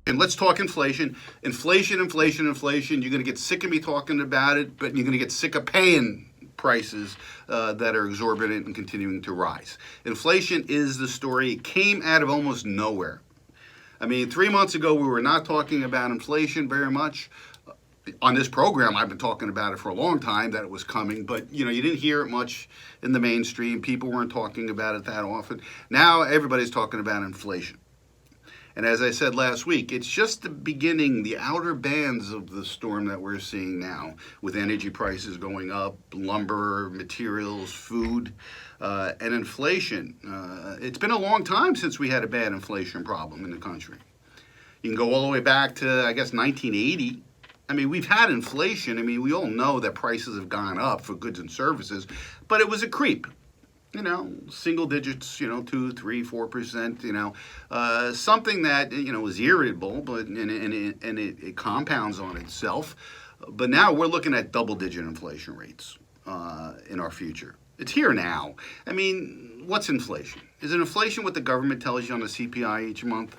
And let's talk inflation. Inflation, inflation, inflation. You're going to get sick of me talking about it, but you're going to get sick of paying prices that are exorbitant and continuing to rise. Inflation is the story. It came out of almost nowhere. I mean, 3 months ago, we were not talking about inflation very much. On this program, I've been talking about it for a long time, that it was coming, but you didn't hear it much in the mainstream. People weren't talking about it that often. Now everybody's talking about inflation. And as I said last week, it's just the beginning, the outer bands of the storm that we're seeing now, with energy prices going up, lumber, materials, food, and inflation. It's been a long time since we had a bad inflation problem in the country. You can go all the way back to, I guess, 1980. I mean, we've had inflation. I mean, we all know that prices have gone up for goods and services, but it was a creep. Single digits, 2, 3, 4%, something that, is irritable, but and it compounds on itself. But now we're looking at double-digit inflation rates in our future. It's here now. I mean, what's inflation? Is it inflation what the government tells you on the CPI each month?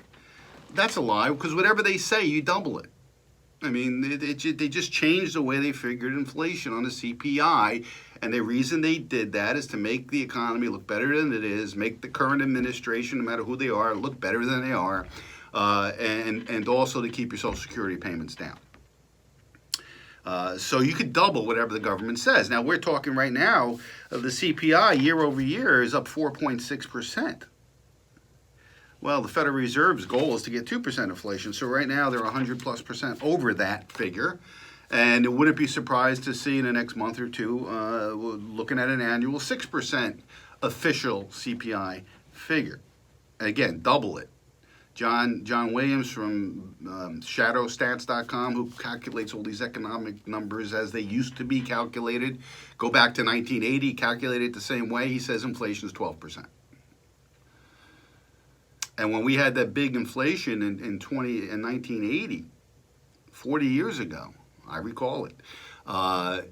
That's a lie, because whatever they say, you double it. I mean, they just changed the way they figured inflation on the CPI, and the reason they did that is to make the economy look better than it is, make the current administration, no matter who they are, look better than they are, and also to keep your Social Security payments down. So you could double whatever the government says. Now, we're talking right now, the CPI year over year is up 4.6%. Well, the Federal Reserve's goal is to get 2% inflation. So right now they're 100+% over that figure. And it wouldn't be surprised to see in the next month or two, looking at an annual 6% official CPI figure. Again, double it. John Williams from shadowstats.com, who calculates all these economic numbers as they used to be calculated. Go back to 1980, calculate it the same way. He says inflation is 12%. And when we had that big inflation in 1980, 40 years ago, I recall it, the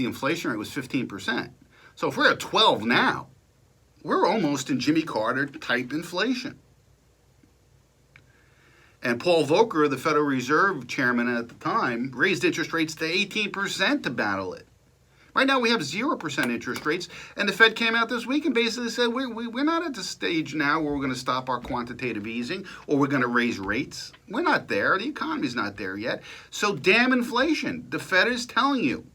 inflation rate was 15%. So if we're at 12 now, we're almost in Jimmy Carter type inflation. And Paul Volcker, the Federal Reserve chairman at the time, raised interest rates to 18% to battle it. Right now we have 0% interest rates, and the Fed came out this week and basically said we're not at the stage now where we're going to stop our quantitative easing or we're going to raise rates. We're not there. The economy's not there yet. So damn inflation. The Fed is telling you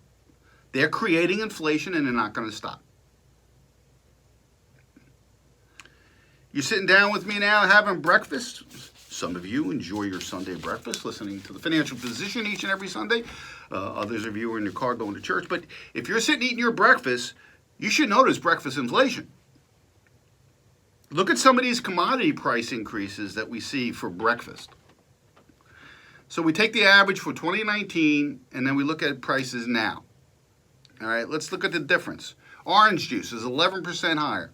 they're creating inflation and they're not going to stop. You're sitting down with me now having breakfast. Some of you enjoy your Sunday breakfast, listening to the Financial Position each and every Sunday. Others of you are in your car going to church. But if you're sitting eating your breakfast, you should notice breakfast inflation. Look at some of these commodity price increases that we see for breakfast. So we take the average for 2019, and then we look at prices now. All right, let's look at the difference. Orange juice is 11% higher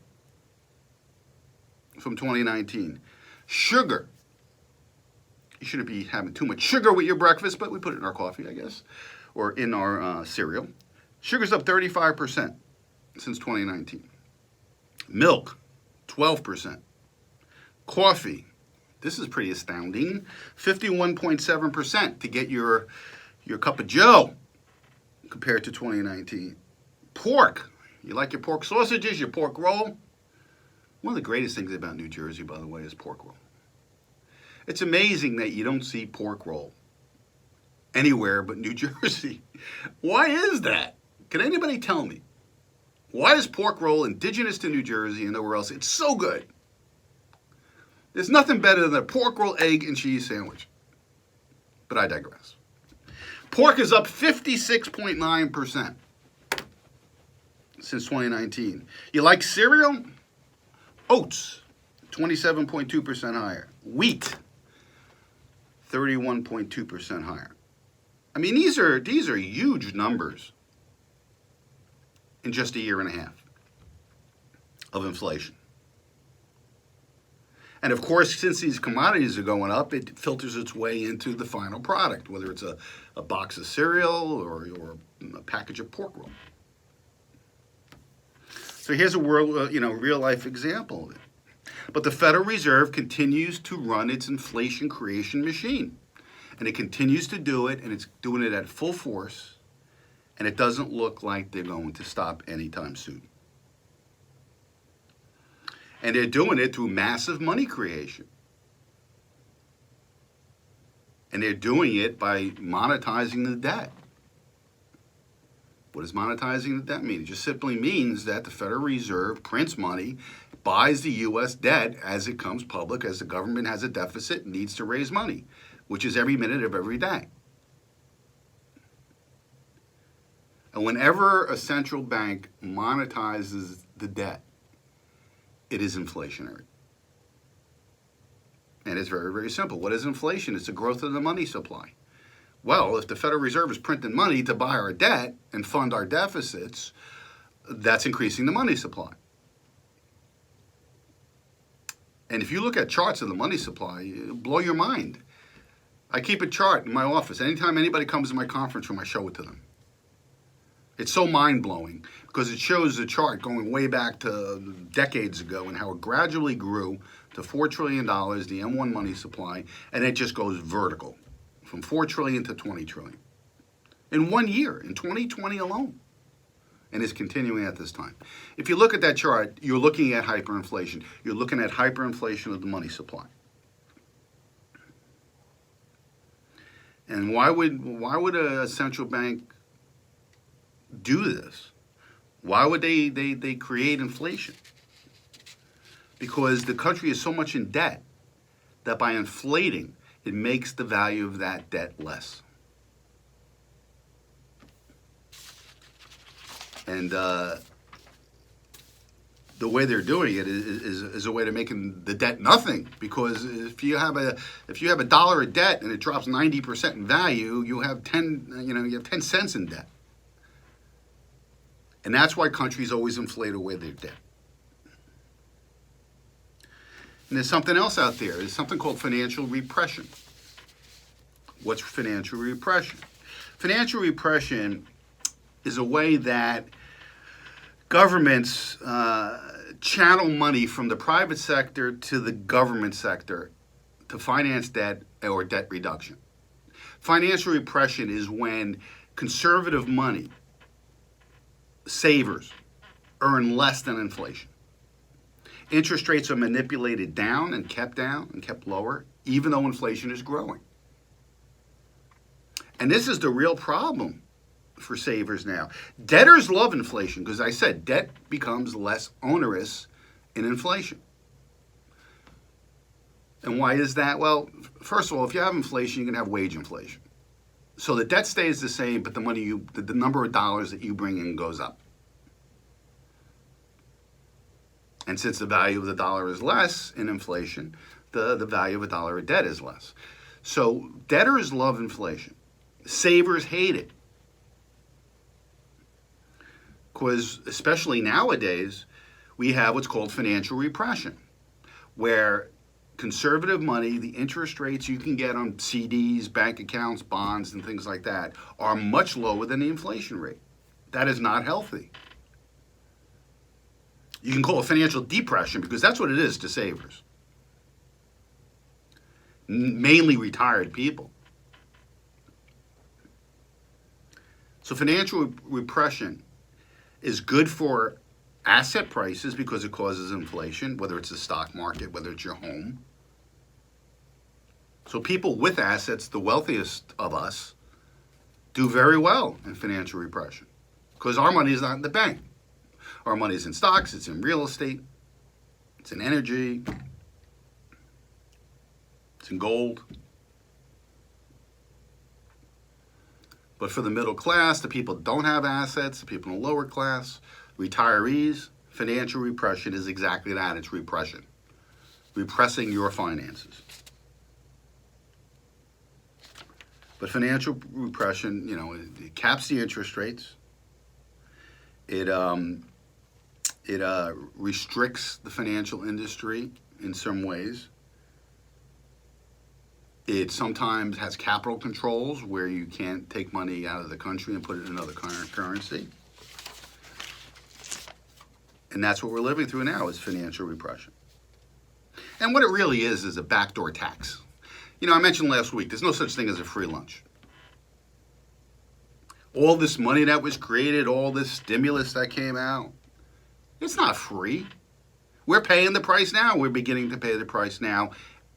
from 2019. Sugar. You shouldn't be having too much sugar with your breakfast, but we put it in our coffee, I guess, or in our cereal. Sugar's up 35% since 2019. Milk, 12%. Coffee, this is pretty astounding, 51.7% to get your cup of joe compared to 2019. Pork, you like your pork sausages, your pork roll? One of the greatest things about New Jersey, by the way, is pork roll. It's amazing that you don't see pork roll anywhere but New Jersey. Why is that? Can anybody tell me? Why is pork roll indigenous to New Jersey and nowhere else? It's so good. There's nothing better than a pork roll, egg, and cheese sandwich. But I digress. Pork is up 56.9% since 2019. You like cereal? Oats, 27.2% higher. Wheat, 31.2% higher. I mean, these are huge numbers in just a year and a half of inflation. And of course, since these commodities are going up, it filters its way into the final product, whether it's a box of cereal or a package of pork roll. So here's a real life example of it. But the Federal Reserve continues to run its inflation creation machine. And it continues to do it, and it's doing it at full force, and it doesn't look like they're going to stop anytime soon. And they're doing it through massive money creation. And they're doing it by monetizing the debt. What does monetizing the debt mean? It just simply means that the Federal Reserve prints money, buys the U.S. debt as it comes public, as the government has a deficit and needs to raise money, which is every minute of every day. And whenever a central bank monetizes the debt, it is inflationary. And it's very, very simple. What is inflation? It's the growth of the money supply. Well, if the Federal Reserve is printing money to buy our debt and fund our deficits, that's increasing the money supply. And if you look at charts of the money supply, it'll blow your mind. I keep a chart in my office. Anytime anybody comes to my conference room, I show it to them. It's so mind-blowing because it shows the chart going way back to decades ago and how it gradually grew to $4 trillion, the M1 money supply, and it just goes vertical from $4 trillion to $20 trillion in 1 year, in 2020 alone, and is continuing at this time. If you look at that chart, you're looking at hyperinflation. You're looking at hyperinflation of the money supply. And why would a central bank do this? Why would they create inflation? Because the country is so much in debt that by inflating, it makes the value of that debt less. And the way they're doing it is a way to making the debt nothing. Because if you have a dollar of debt and it drops 90% in value, you have 10 cents in debt. And that's why countries always inflate away their debt. And there's something else out there. There's something called financial repression. What's financial repression? Financial repression is a way that governments channel money from the private sector to the government sector to finance debt or debt reduction. Financial repression is when conservative money, savers, earn less than inflation. Interest rates are manipulated down and kept lower, even though inflation is growing. And this is the real problem for savers now. Debtors love inflation because I said debt becomes less onerous in inflation. And why is that? Well, first of all, if you have inflation, you can have wage inflation. So the debt stays the same, but the number of dollars that you bring in goes up. And since the value of the dollar is less in inflation, the value of a dollar of debt is less. So debtors love inflation. Savers hate it. Because especially nowadays, we have what's called financial repression, where conservative money, the interest rates you can get on CDs, bank accounts, bonds, and things like that are much lower than the inflation rate. That is not healthy. You can call it financial depression because that's what it is to savers. Mainly retired people. So financial repression is good for asset prices because it causes inflation, whether it's the stock market, whether it's your home. So people with assets, the wealthiest of us, do very well in financial repression because our money is not in the bank. Our money is in stocks, it's in real estate, it's in energy, it's in gold. But for the middle class, the people that don't have assets, the people in the lower class, retirees, financial repression is exactly that. It's repression. Repressing your finances. But financial repression, it caps the interest rates. It restricts the financial industry in some ways. It sometimes has capital controls where you can't take money out of the country and put it in another currency. And that's what we're living through now is financial repression. And what it really is a backdoor tax. You know, I mentioned last week, there's no such thing as a free lunch. All this money that was created, all this stimulus that came out, it's not free. We're paying the price now. We're beginning to pay the price now,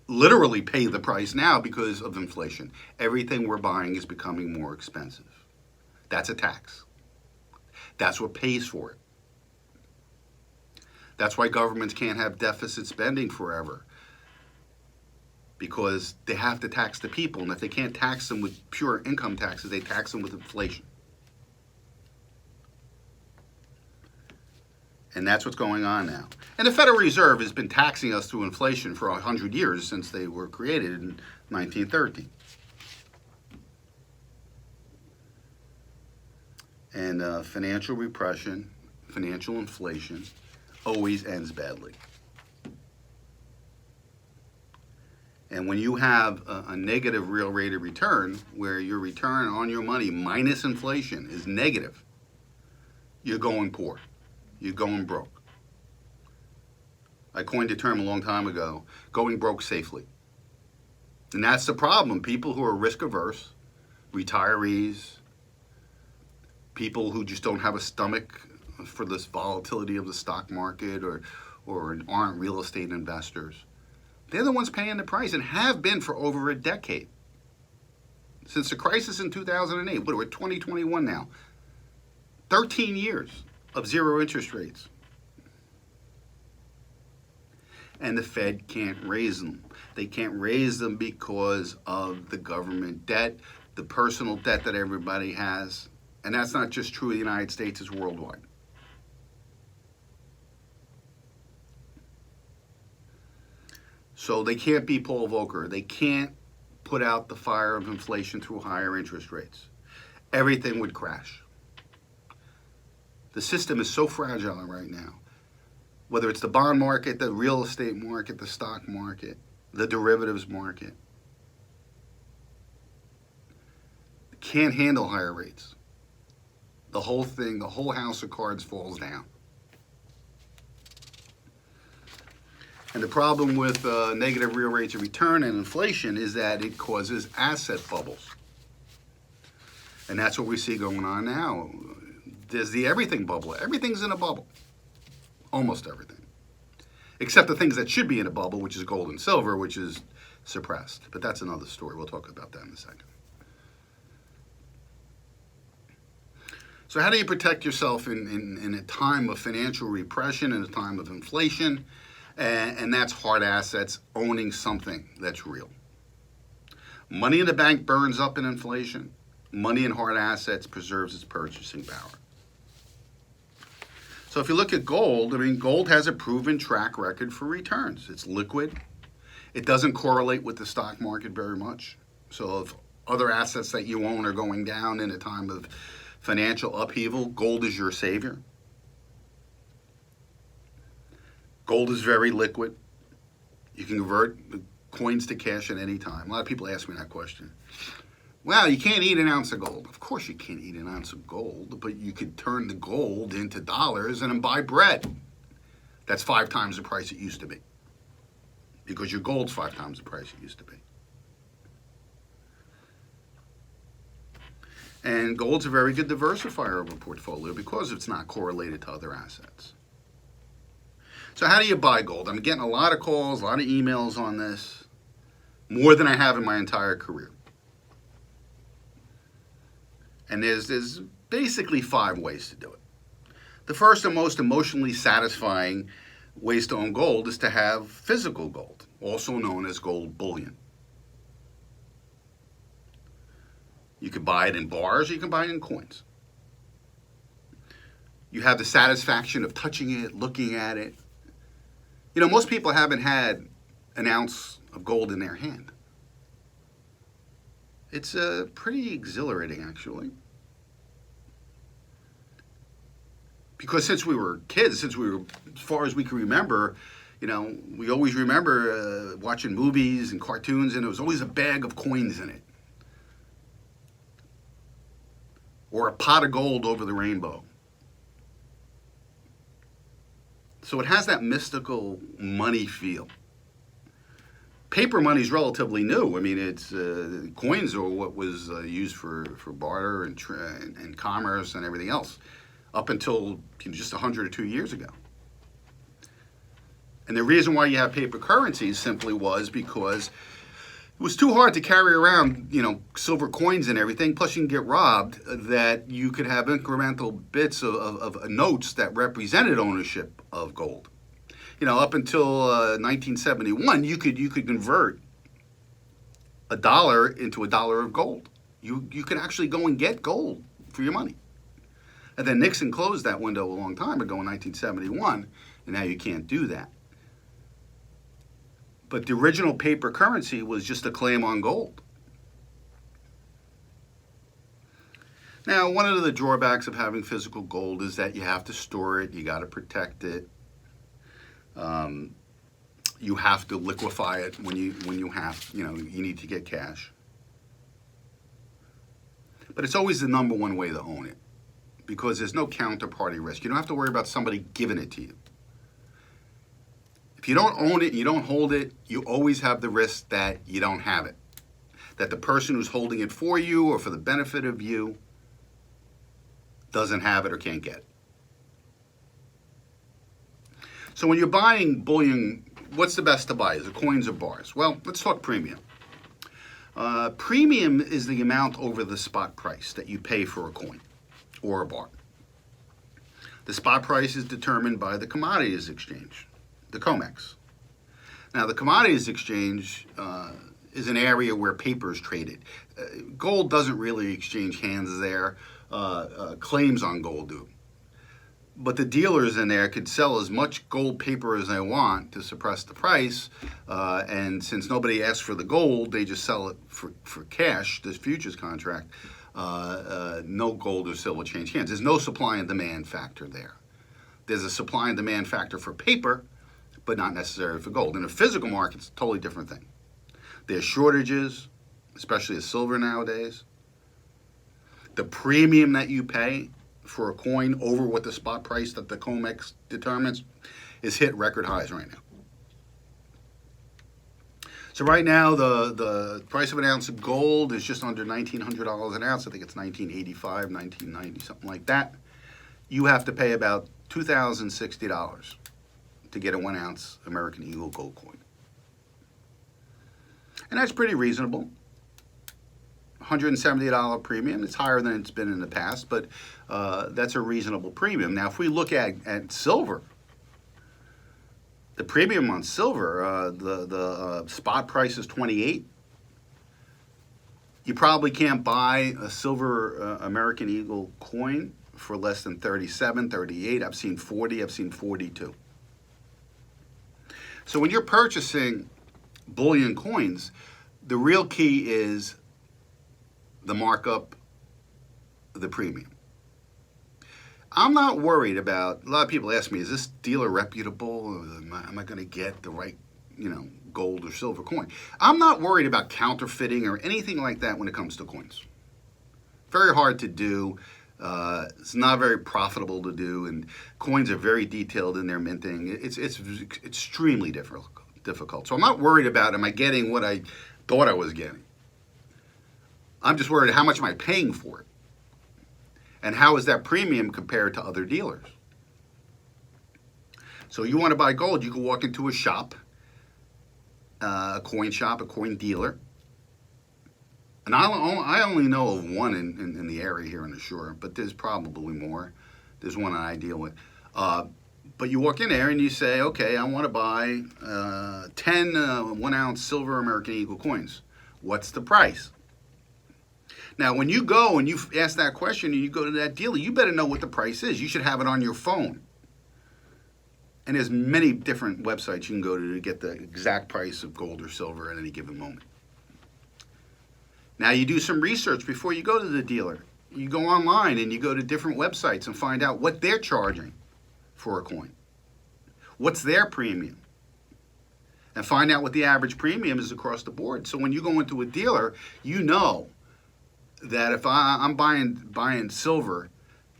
literally pay the price now because of inflation. Everything we're buying is becoming more expensive. That's a tax. That's what pays for it. That's why governments can't have deficit spending forever, because they have to tax the people, and if they can't tax them with pure income taxes, they tax them with inflation. And that's what's going on now. And the Federal Reserve has been taxing us through inflation for 100 years since they were created in 1913. And financial repression, financial inflation, always ends badly. And when you have a negative real rate of return, where your return on your money minus inflation is negative, you're going poor. You're going broke. I coined a term a long time ago, going broke safely. And that's the problem. People who are risk averse, retirees, people who just don't have a stomach for this volatility of the stock market, or aren't real estate investors, they're the ones paying the price, and have been for over a decade. Since the crisis in 2008, we're 2021 now. 13 years of zero interest rates. And the Fed can't raise them. They can't raise them because of the government debt, the personal debt that everybody has. And that's not just true of the United States, it's worldwide. So they can't be Paul Volcker. They can't put out the fire of inflation through higher interest rates. Everything would crash. The system is so fragile right now. Whether it's the bond market, the real estate market, the stock market, the derivatives market, can't handle higher rates. The whole thing, the whole house of cards falls down. And the problem with negative real rates of return and inflation is that it causes asset bubbles. And that's what we see going on now. There's the everything bubble. Everything's in a bubble. Almost everything. Except the things that should be in a bubble, which is gold and silver, which is suppressed. But that's another story. We'll talk about that in a second. So how do you protect yourself in a time of financial repression, in a time of inflation? And that's hard assets, owning something that's real. Money in the bank burns up in inflation. Money in hard assets preserves its purchasing power. So if you look at gold, I mean, gold has a proven track record for returns. It's liquid. It doesn't correlate with the stock market very much. So if other assets that you own are going down in a time of financial upheaval, gold is your savior. Gold is very liquid. You can convert coins to cash at any time. A lot of people ask me that question. Well, you can't eat an ounce of gold. Of course you can't eat an ounce of gold, but you could turn the gold into dollars and then buy bread. That's 5 times the price it used to be, because your gold's 5 times the price it used to be. And gold's a very good diversifier of a portfolio because it's not correlated to other assets. So how do you buy gold? I'm getting a lot of calls, a lot of emails on this, more than I have in my entire career. And there's basically 5 ways to do it. The first and most emotionally satisfying ways to own gold is to have physical gold, also known as gold bullion. You can buy it in bars, or you can buy it in coins. You have the satisfaction of touching it, looking at it. You know, most people haven't had an ounce of gold in their hand. It's pretty exhilarating, actually. Because since we were kids, as far as we can remember, you know, we always remember watching movies and cartoons, and there was always a bag of coins in it. Or a pot of gold over the rainbow. So it has that mystical money feel. Paper money is relatively new. I mean, it's coins are what was used for barter and commerce and everything else up until just 100 or 2 years ago. And the reason why you have paper currencies simply was because it was too hard to carry around, silver coins and everything. Plus, you can get robbed. That you could have incremental bits of notes that represented ownership of gold. Up until 1971, you could convert $1 into $1 of gold. You could actually go and get gold for your money. And then Nixon closed that window a long time ago in 1971, and now you can't do that. But the original paper currency was just a claim on gold. Now, one of the drawbacks of having physical gold is that you have to store it, you got to protect it. You have to liquefy it when you need to get cash. But it's always the number one way to own it because there's no counterparty risk. You don't have to worry about somebody giving it to you. If you don't own it and you don't hold it, you always have the risk that you don't have it. That the person who's holding it for you or for the benefit of you doesn't have it or can't get it. So when you're buying bullion, what's the best to buy? Is it coins or bars? Well, let's talk premium. Premium is the amount over the spot price that you pay for a coin or a bar. The spot price is determined by the commodities exchange, the COMEX. Now, the commodities exchange is an area where paper is traded. Gold doesn't really exchange hands there. Claims on gold do. But the dealers in there could sell as much gold paper as they want to suppress the price. And since nobody asks for the gold, they just sell it for cash, this futures contract. No gold or silver change hands. There's no supply and demand factor there. There's a supply and demand factor for paper, but not necessarily for gold. In a physical market, it's a totally different thing. There's shortages, especially of silver nowadays. The premium that you pay for a coin over what the spot price that the COMEX determines is hit record highs right now. So right now, the price of an ounce of gold is just under $1,900 an ounce. I think it's $1,985, $1,990, something like that. You have to pay about $2,060 to get a 1 ounce American Eagle gold coin. And that's pretty reasonable. $170 premium. It's higher than it's been in the past, but that's a reasonable premium. Now, if we look at silver, the premium on silver, the spot price is $28. You probably can't buy a silver American Eagle coin for less than $37, $38. I've seen $40. I've seen $42. So when you're purchasing bullion coins, the real key is the markup, the premium. I'm not worried about, a lot of people ask me, is this dealer reputable? Am I going to get the right, gold or silver coin? I'm not worried about counterfeiting or anything like that when it comes to coins. Very hard to do. It's not very profitable to do, and coins are very detailed in their minting. It's extremely difficult. So I'm not worried about, am I getting what I thought I was getting? I'm just worried, how much am I paying for it? And how is that premium compared to other dealers? So you want to buy gold, you can walk into a shop, a coin shop, a coin dealer. And I only know of one in the area here on the shore, but there's probably more. There's one I deal with. But you walk in there and you say, okay, I want to buy 10 1 ounce silver American Eagle coins. What's the price? Now, when you go and you ask that question and you go to that dealer, you better know what the price is. You should have it on your phone. And there's many different websites you can go to get the exact price of gold or silver at any given moment. Now, you do some research before you go to the dealer. You go online and you go to different websites and find out what they're charging for a coin. What's their premium? And find out what the average premium is across the board. So when you go into a dealer, you know that if I'm buying silver,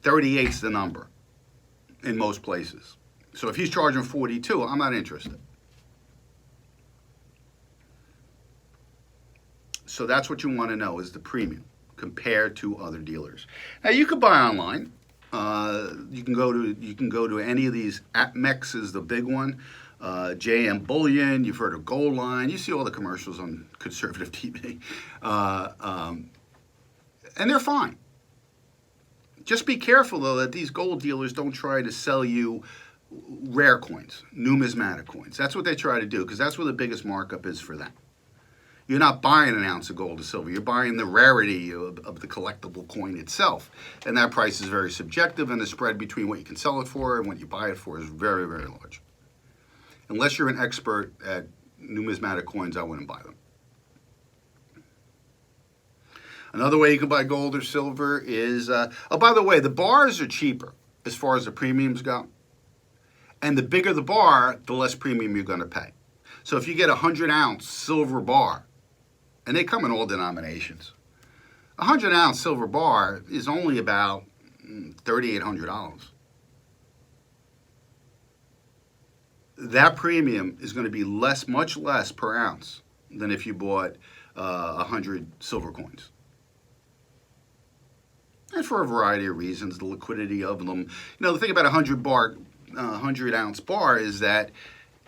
38's the number in most places. So if he's charging 42, I'm not interested. So that's what you want to know is the premium compared to other dealers. Now you can buy online. You can go to any of these. APMEX is the big one. JM Bullion. You've heard of Gold Line. You see all the commercials on conservative TV, and they're fine. Just be careful though that these gold dealers don't try to sell you rare coins, numismatic coins. That's what they try to do because that's where the biggest markup is for them. You're not buying an ounce of gold or silver. You're buying the rarity of the collectible coin itself. And that price is very subjective, and the spread between what you can sell it for and what you buy it for is very, very large. Unless you're an expert at numismatic coins, I wouldn't buy them. Another way you can buy gold or silver is, oh, by the way, the bars are cheaper as far as the premiums go. And the bigger the bar, the less premium you're going to pay. So if you get a 100-ounce silver bar, and they come in all denominations, a 100-ounce silver bar is only about $3,800. That premium is going to be much less per ounce than if you bought 100 silver coins. And for a variety of reasons, the liquidity of them. You know, the thing about a 100-ounce bar is that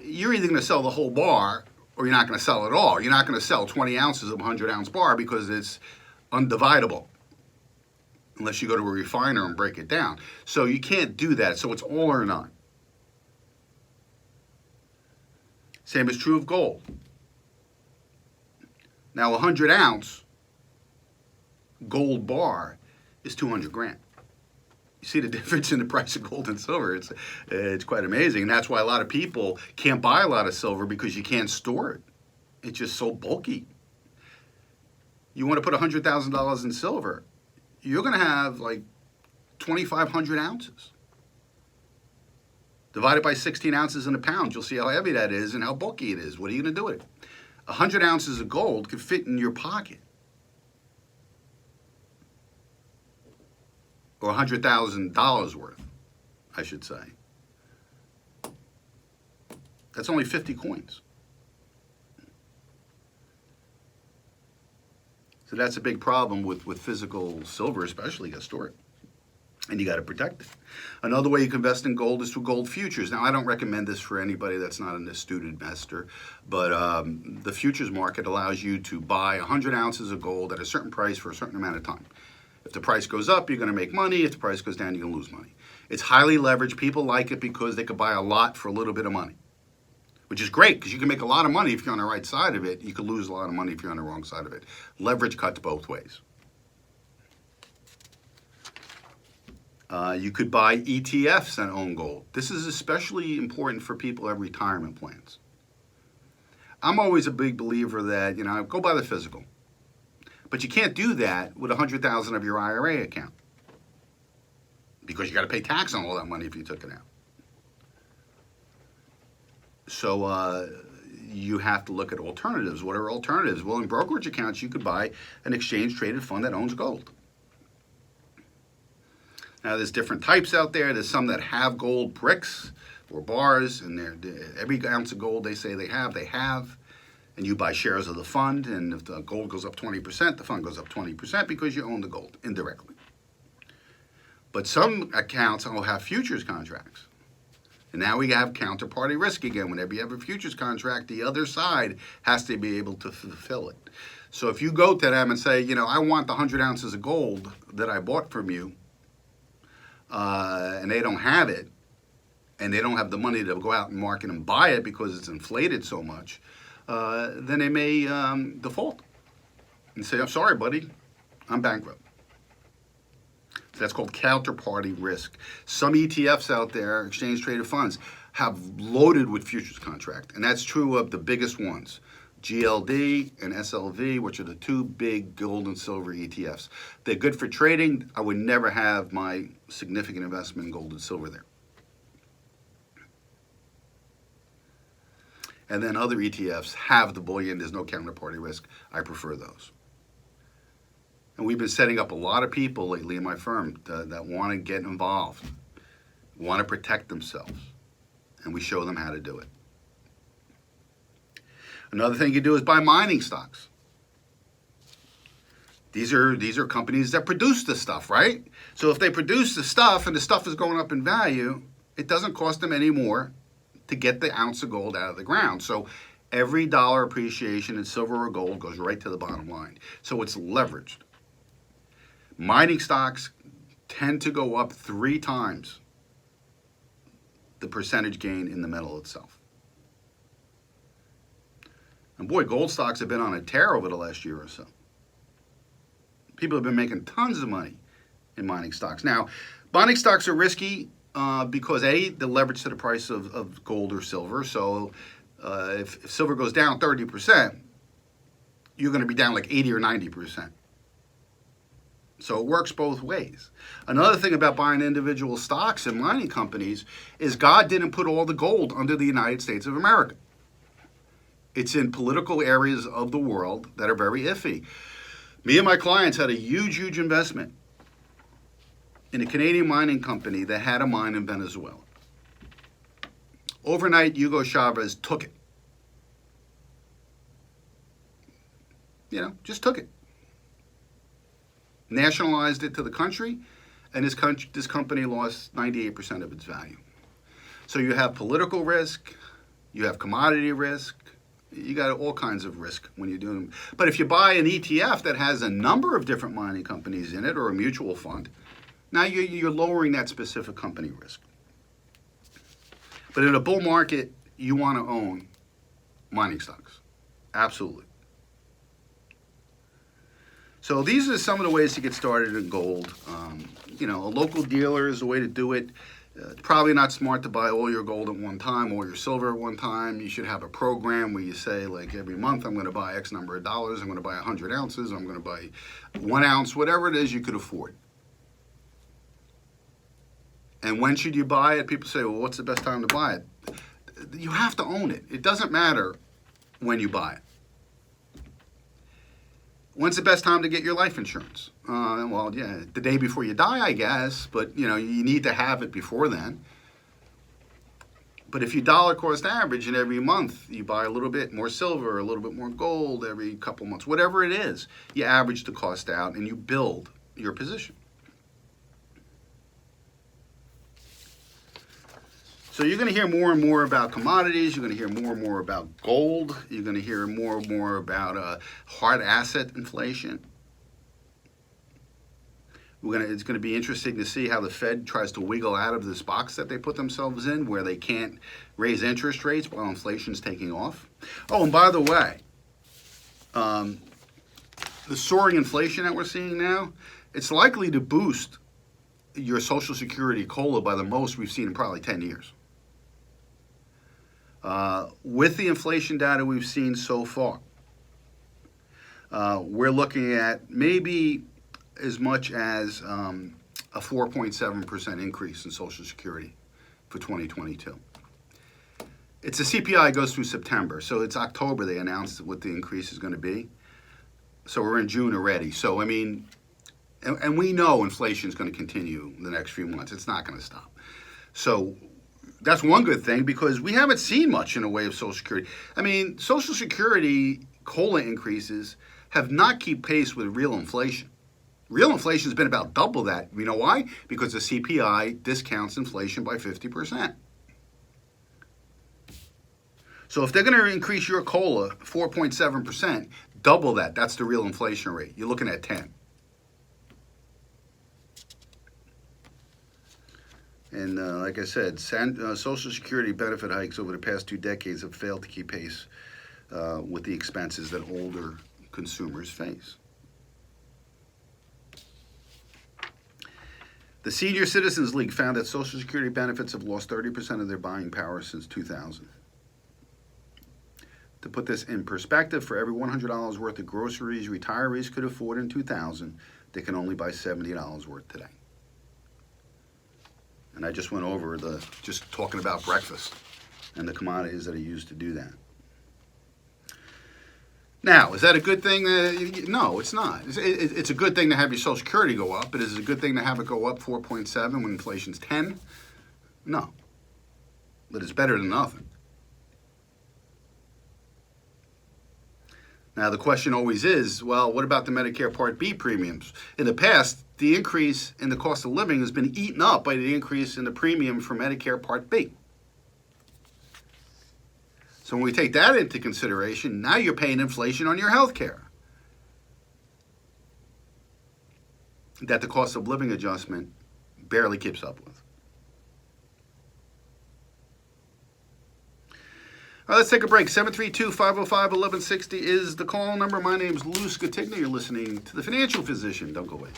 you're either going to sell the whole bar or you're not going to sell it all. You're not going to sell 20 ounces of a 100-ounce bar because it's undividable unless you go to a refiner and break it down. So you can't do that. So it's all or none. Same is true of gold. Now, a 100-ounce gold bar is 200 grand. You see the difference in the price of gold and silver. It's quite amazing. And that's why a lot of people can't buy a lot of silver because you can't store it. It's just so bulky. You want to put $100,000 in silver, you're going to have like 2,500 ounces. Divided by 16 ounces in a pound, you'll see how heavy that is and how bulky it is. What are you going to do with it? 100 ounces of gold could fit in your pocket. Or $100,000 worth, I should say. That's only 50 coins. So that's a big problem with physical silver, especially. You got to store it. And you got to protect it. Another way you can invest in gold is through gold futures. Now, I don't recommend this for anybody that's not an astute investor, but the futures market allows you to buy 100 ounces of gold at a certain price for a certain amount of time. If the price goes up, you're going to make money. If the price goes down, you're going to lose money. It's highly leveraged. People like it because they could buy a lot for a little bit of money, which is great because you can make a lot of money if you're on the right side of it. You could lose a lot of money if you're on the wrong side of it. Leverage cuts both ways. You could buy ETFs that own gold. This is especially important for people who have retirement plans. I'm always a big believer that, go buy the physical. But you can't do that with $100,000 of your IRA account because you got to pay tax on all that money if you took it out. So you have to look at alternatives. What are alternatives? Well, in brokerage accounts, you could buy an exchange-traded fund that owns gold. Now, there's different types out there. There's some that have gold bricks or bars, and every ounce of gold they say they have. And you buy shares of the fund, and if the gold goes up 20%, the fund goes up 20% because you own the gold indirectly. But some accounts will have futures contracts. And now we have counterparty risk again. Whenever you have a futures contract, the other side has to be able to fulfill it. So if you go to them and say, I want the 100 ounces of gold that I bought from you, and they don't have it, and they don't have the money to go out and market and buy it because it's inflated so much, then they may default and say, I'm sorry, buddy, I'm bankrupt. So that's called counterparty risk. Some ETFs out there, exchange-traded funds, have loaded with futures contract, and that's true of the biggest ones, GLD and SLV, which are the two big gold and silver ETFs. They're good for trading. I would never have my significant investment in gold and silver there. And then other ETFs have the bullion. There's no counterparty risk. I prefer those. And we've been setting up a lot of people lately in my firm that want to get involved, want to protect themselves, and we show them how to do it. Another thing you do is buy mining stocks. These are companies that produce the stuff, right? So if they produce the stuff and the stuff is going up in value, it doesn't cost them any more to get the ounce of gold out of the ground. So every dollar appreciation in silver or gold goes right to the bottom line. So it's leveraged. Mining stocks tend to go up 3 times the percentage gain in the metal itself. And boy, gold stocks have been on a tear over the last year or so. People have been making tons of money in mining stocks. Now, mining stocks are risky because A, the leverage to the price of gold or silver. So if silver goes down 30%, you're going to be down like 80 or 90%. So it works both ways. Another thing about buying individual stocks and mining companies is God didn't put all the gold under the United States of America. It's in political areas of the world that are very iffy. Me and my clients had a huge investment in a Canadian mining company that had a mine in Venezuela. Overnight, Hugo Chavez took it. Just took it. Nationalized it to the country, and this company lost 98% of its value. So you have political risk, you have commodity risk, you got all kinds of risk when you're doing them. But if you buy an ETF that has a number of different mining companies in it, or a mutual fund, now you're lowering that specific company risk. But in a bull market, you want to own mining stocks. Absolutely. So these are some of the ways to get started in gold. A local dealer is the way to do it. It's probably not smart to buy all your gold at one time, or your silver at one time. You should have a program where you say, like, every month I'm going to buy X number of dollars, I'm going to buy 100 ounces, I'm going to buy 1 ounce, whatever it is you could afford. And when should you buy it? People say, well, what's the best time to buy it? You have to own it. It doesn't matter when you buy it. When's the best time to get your life insurance? The day before you die, I guess, but you need to have it before then. But if you dollar cost average and every month you buy a little bit more silver, a little bit more gold every couple months, whatever it is, you average the cost out and you build your position. So you're going to hear more and more about commodities. You're going to hear more and more about gold. You're going to hear more and more about hard asset inflation. It's going to be interesting to see how the Fed tries to wiggle out of this box that they put themselves in, where they can't raise interest rates while inflation's taking off. Oh, and by the way, the soaring inflation that we're seeing now, it's likely to boost your Social Security COLA by the most we've seen in probably 10 years. With the inflation data we've seen so far, we're looking at maybe as much as a 4.7% increase in Social Security for 2022. It's a CPI goes through September, so it's October they announced what the increase is going to be. So we're in June already. So, and we know inflation is going to continue the next few months. It's not going to stop. So that's one good thing, because we haven't seen much in the way of Social Security. Social Security COLA increases have not kept pace with real inflation. Real inflation has been about double that. You know why? Because the CPI discounts inflation by 50%. So if they're going to increase your COLA 4.7%, double that. That's the real inflation rate. You're looking at 10. And like I said, Social Security benefit hikes over the past 2 decades have failed to keep pace with the expenses that older consumers face. The Senior Citizens League found that Social Security benefits have lost 30% of their buying power since 2000. To put this in perspective, for every $100 worth of groceries retirees could afford in 2000, they can only buy $70 worth today. And I just went over just talking about breakfast and the commodities that are used to do that. Now, is that a good thing? No, it's not. It's a good thing to have your Social Security go up, but is it a good thing to have it go up 4.7 when inflation's 10? No. But it's better than nothing. Now, the question always is, well, what about the Medicare Part B premiums? In the past, the increase in the cost of living has been eaten up by the increase in the premium for Medicare Part B. So when we take that into consideration, now you're paying inflation on your health care that the cost of living adjustment barely keeps up with. All right, let's take a break. 732-505-1160 is the call number. My name is Lou Scatigna. You're listening to The Financial Physician. Don't go away.